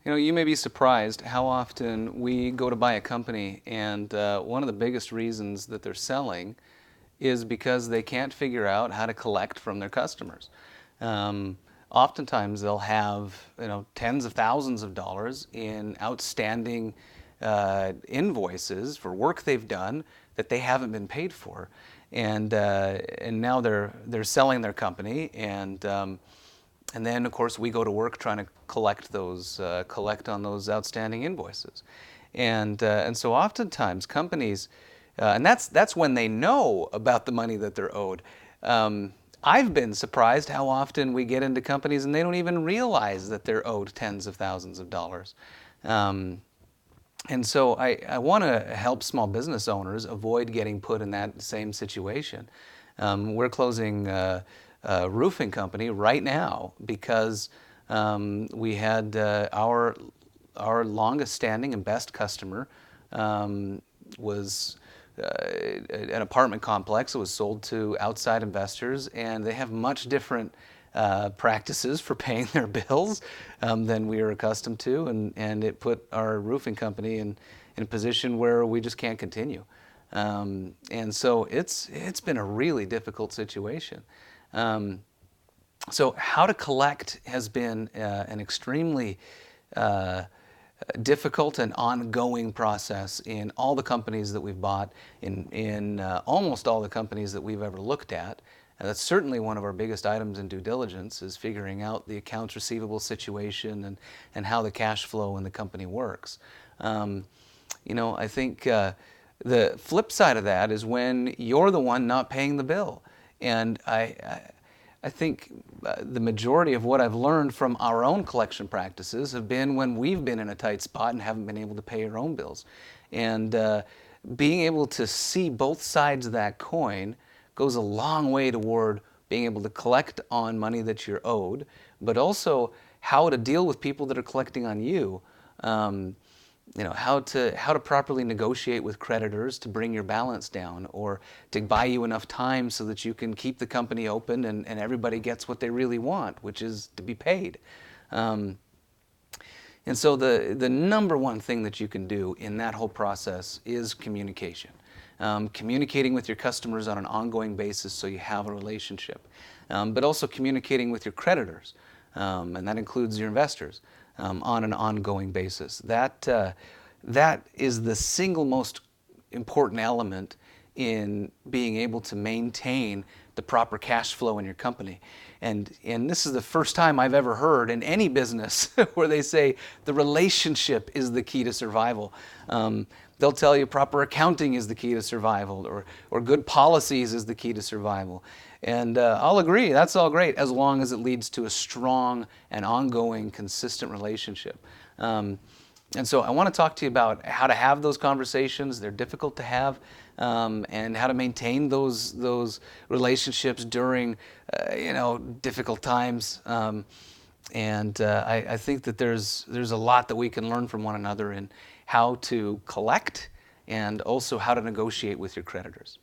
You may be surprised how often we go to buy a company, and one of the biggest reasons that they're selling is because they can't figure out how to collect from their customers. Oftentimes, they'll have tens of thousands of dollars in outstanding invoices for work they've done that they haven't been paid for, and now they're selling their company, and then, of course, we go to work trying to collect on those outstanding invoices, and so oftentimes companies, and that's when they know about the money that they're owed. I've been surprised how often we get into companies and they don't even realize that they're owed tens of thousands of dollars. And so I want to help small business owners avoid getting put in that same situation. We're closing a roofing company right now because we had our longest standing and best customer was an apartment complex that was sold to outside investors, and they have much different practices for paying their bills than we are accustomed to, and it put our roofing company in a position where we just can't continue. And so it's been a really difficult situation. So how to collect has been an extremely difficult and ongoing process in all the companies that we've bought, in almost all the companies that we've ever looked at. And that's certainly one of our biggest items in due diligence, is figuring out the accounts receivable situation and how the cash flow in the company works. I think the flip side of that is when you're the one not paying the bill. And I think the majority of what I've learned from our own collection practices have been when we've been in a tight spot and haven't been able to pay our own bills. And being able to see both sides of that coin goes a long way toward being able to collect on money that you're owed, but also how to deal with people that are collecting on you. How to properly negotiate with creditors to bring your balance down, or to buy you enough time so that you can keep the company open and everybody gets what they really want, which is to be paid. And so the number one thing that you can do in that whole process is communication. Communicating with your customers on an ongoing basis so you have a relationship, but also communicating with your creditors, and that includes your investors, on an ongoing basis. That is the single most important element in being able to maintain the proper cash flow in your company. And this is the first time I've ever heard in any business where they say the relationship is the key to survival. They'll tell you proper accounting is the key to survival, or good policies is the key to survival. And I'll agree, that's all great as long as it leads to a strong and ongoing, consistent relationship. And so I want to talk to you about how to have those conversations. They're difficult to have, and how to maintain those relationships during difficult times. I think that there's a lot that we can learn from one another in how to collect and also how to negotiate with your creditors.